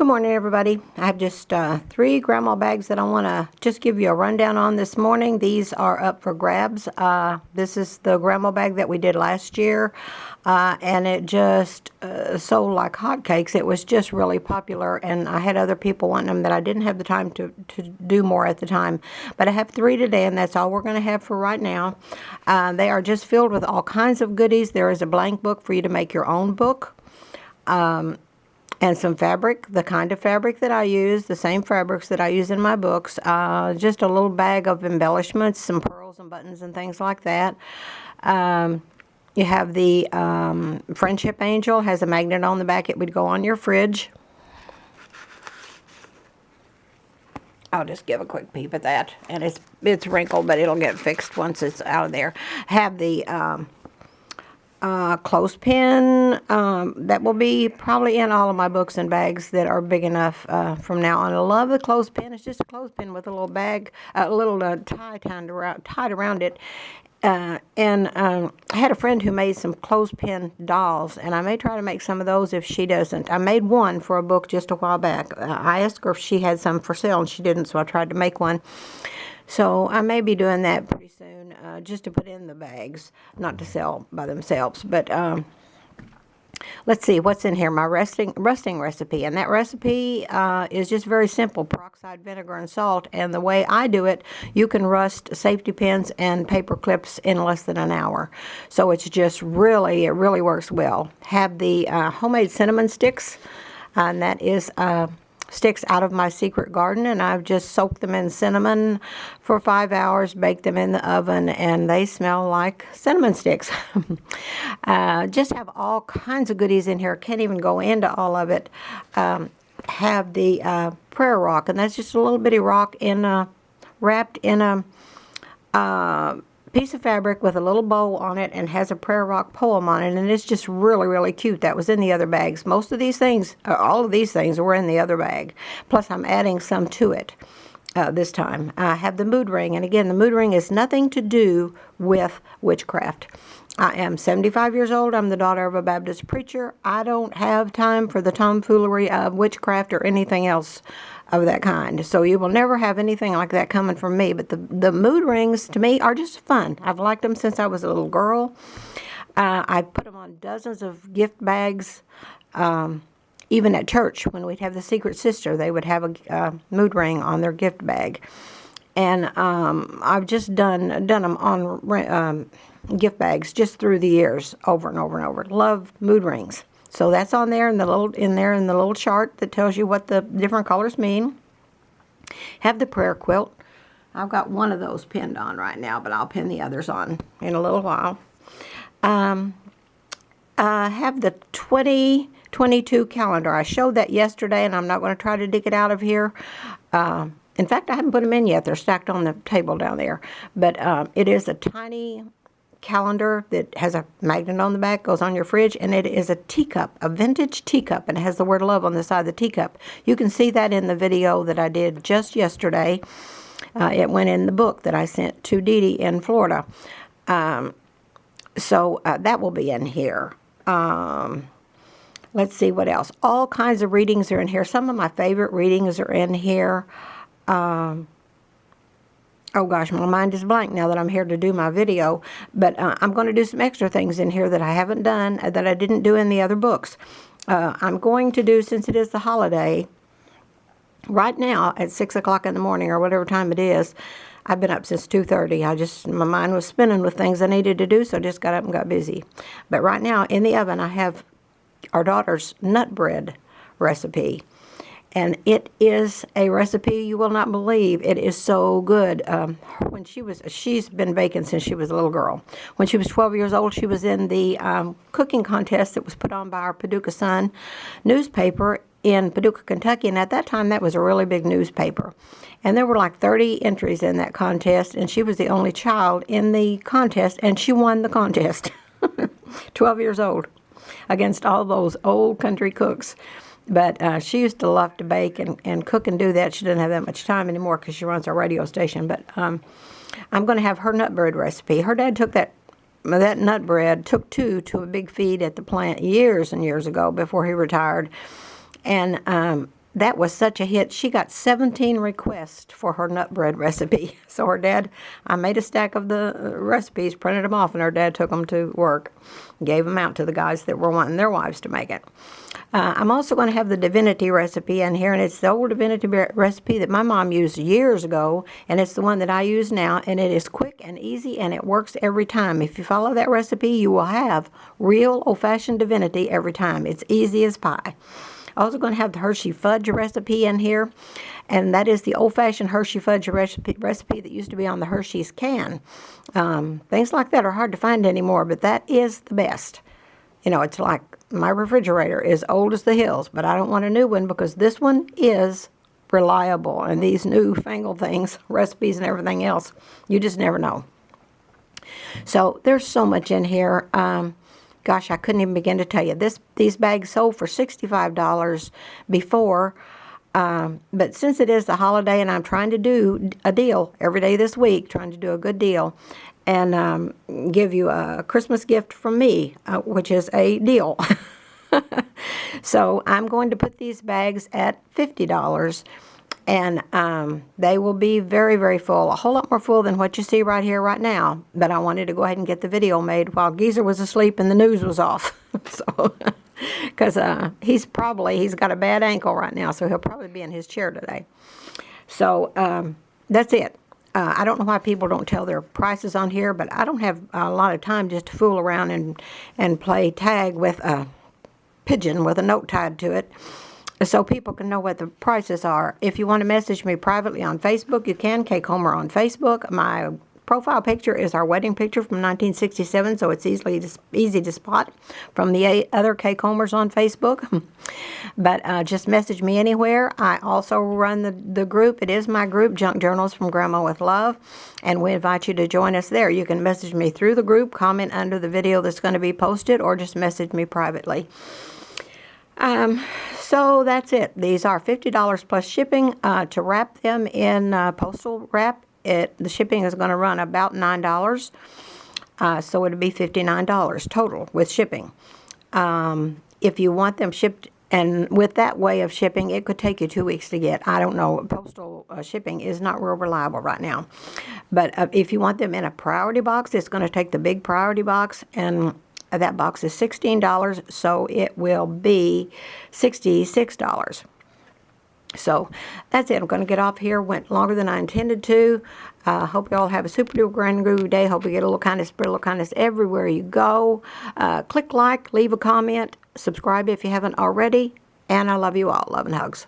Good morning, everybody. I have just 3 grandma bags that I want to just give you a rundown on this morning. These are up for grabs. This is the grandma bag that we did last year, and it just sold like hotcakes. It was just really popular, and I had other people wanting them that I didn't have the time to do more at the time. But I have 3 today, and that's all we're going to have for right now. They are just filled with all kinds of goodies. There is a blank book for you to make your own book. And some fabric, the kind of fabric that I use, the same fabrics that I use in my books. Just a little bag of embellishments, some pearls and buttons and things like that. You have the Friendship Angel, has a magnet on the back. It would go on your fridge. I'll just give a quick peep at that. And it's wrinkled, but it'll get fixed once it's out of there. Have the clothespin that will be probably in all of my books and bags that are big enough from now on. I love the clothespin. It's just a clothespin with a little bag, a little tie tied around it. I had a friend who made some clothespin dolls, and I may try to make some of those if she doesn't. I made one for a book just a while back. I asked her if she had some for sale, and she didn't, so I tried to make one. So I may be doing that pretty soon, just to put in the bags, not to sell by themselves. But let's see what's in here. My rusting recipe, and that recipe is just very simple: peroxide, vinegar, and salt. And the way I do it, you can rust safety pins and paper clips in less than an hour. So it's just it really works well. Have the homemade cinnamon sticks, and that is sticks out of my secret garden, and I've just soaked them in cinnamon for 5 hours, baked them in the oven, and they smell like cinnamon sticks. Just have all kinds of goodies in here. Can't even go into all of it. Have the prayer rock, and that's just a little bitty rock wrapped in a piece of fabric with a little bow on it, and has a prayer rock poem on it, and it's just really cute. That was in the other bags. Most of these things, all of these things were in the other bag. Plus I'm adding some to it this time. I have the mood ring, and again, the mood ring is nothing to do with witchcraft. I am 75 years old. I'm the daughter of a Baptist preacher. I don't have time for the tomfoolery of witchcraft or anything else of that kind. So you will never have anything like that coming from me. But the mood rings, to me, are just fun. I've liked them since I was a little girl. I put them on dozens of gift bags. Even at church, when we'd have the Secret Sister, they would have a mood ring on their gift bag. And I've just done them on gift bags just through the years, over and over and over. Love mood rings. So that's on there in the little chart that tells you what the different colors mean. Have the prayer quilt. I've got one of those pinned on right now, but I'll pin the others on in a little while. Have the 2022 calendar. I showed that yesterday, and I'm not going to try to dig it out of here. In fact, I haven't put them in yet. They're stacked on the table down there. But it is a tiny calendar that has a magnet on the back, goes on your fridge, and it is a teacup, a vintage teacup, and it has the word love on the side of the teacup. You can see that in the video that I did just yesterday. It went in the book that I sent to Dee Dee in Florida. So that will be in here. Let's see what else. All kinds of readings are in here. Some of my favorite readings are in here. Oh gosh, my mind is blank now that I'm here to do my video. But I'm going to do some extra things in here that I haven't done, that I didn't do in the other books. I'm going to do, since it is the holiday, right now at 6 o'clock in the morning or whatever time it is. I've been up since 2:30. My mind was spinning with things I needed to do, so I just got up and got busy. But right now in the oven I have our daughter's nut bread recipe. And it is a recipe you will not believe. It is so good. She's been baking since she was a little girl. When she was 12 years old, she was in the cooking contest that was put on by our Paducah Sun newspaper in Paducah, Kentucky. And at that time, that was a really big newspaper. And there were like 30 entries in that contest, and she was the only child in the contest, and she won the contest. 12 years old, against all those old country cooks. But she used to love to bake and cook and do that. She doesn't have that much time anymore because she runs our radio station. But I'm going to have her nut bread recipe. Her dad took that nut bread, took 2 to a big feed at the plant years and years ago before he retired. And that was such a hit. She got 17 requests for her nut bread recipe. So her dad, I made a stack of the recipes, printed them off, and her dad took them to work, gave them out to the guys that were wanting their wives to make it. I'm also going to have the Divinity Recipe in here, and it's the old Divinity Recipe that my mom used years ago, and it's the one that I use now, and it is quick and easy, and it works every time. If you follow that recipe, you will have real old-fashioned divinity every time. It's easy as pie. Also going to have the Hershey Fudge recipe in here, and that is the old-fashioned Hershey Fudge recipe that used to be on the Hershey's can. Things like that are hard to find anymore, but that is the best. You know, it's like my refrigerator is old as the hills, but I don't want a new one because this one is reliable. And these newfangled things, recipes and everything else, you just never know. So there's so much in here. Gosh, I couldn't even begin to tell you. These bags sold for $65 before, but since it is the holiday and I'm trying to do a deal every day this week, trying to do a good deal, and give you a Christmas gift from me, which is a deal. So I'm going to put these bags at $50, and they will be very, very full, a whole lot more full than what you see right here, right now. But I wanted to go ahead and get the video made while Geezer was asleep and the news was off. So, because he's got a bad ankle right now, so he'll probably be in his chair today. So that's it. I don't know why people don't tell their prices on here, but I don't have a lot of time just to fool around and play tag with a pigeon with a note tied to it, so people can know what the prices are. If you want to message me privately on Facebook, you can. Kay Comer on Facebook. My profile picture is our wedding picture from 1967, so it's easy to spot from the other Kay Comers on Facebook. But just message me anywhere. I also run the group. It is my group, Junk Journals from Grandma with Love, and we invite you to join us there. You can message me through the group, comment under the video that's going to be posted, or just message me privately. So that's it. These are $50 plus shipping. To wrap them in postal wrap, the shipping is going to run about $9. So it'll be $59 total with shipping. If you want them shipped, and with that way of shipping, it could take you 2 weeks to get. I don't know. Postal shipping is not real reliable right now. But if you want them in a priority box, it's going to take the big priority box, and that box is $16, so it will be $66. So that's it. I'm going to get off here. Went longer than I intended to. Hope you all have a super duper grand groovy day. Hope you get a little kindness, spread a little kindness everywhere you go. Click like, leave a comment, subscribe if you haven't already, and I love you all. Love and hugs.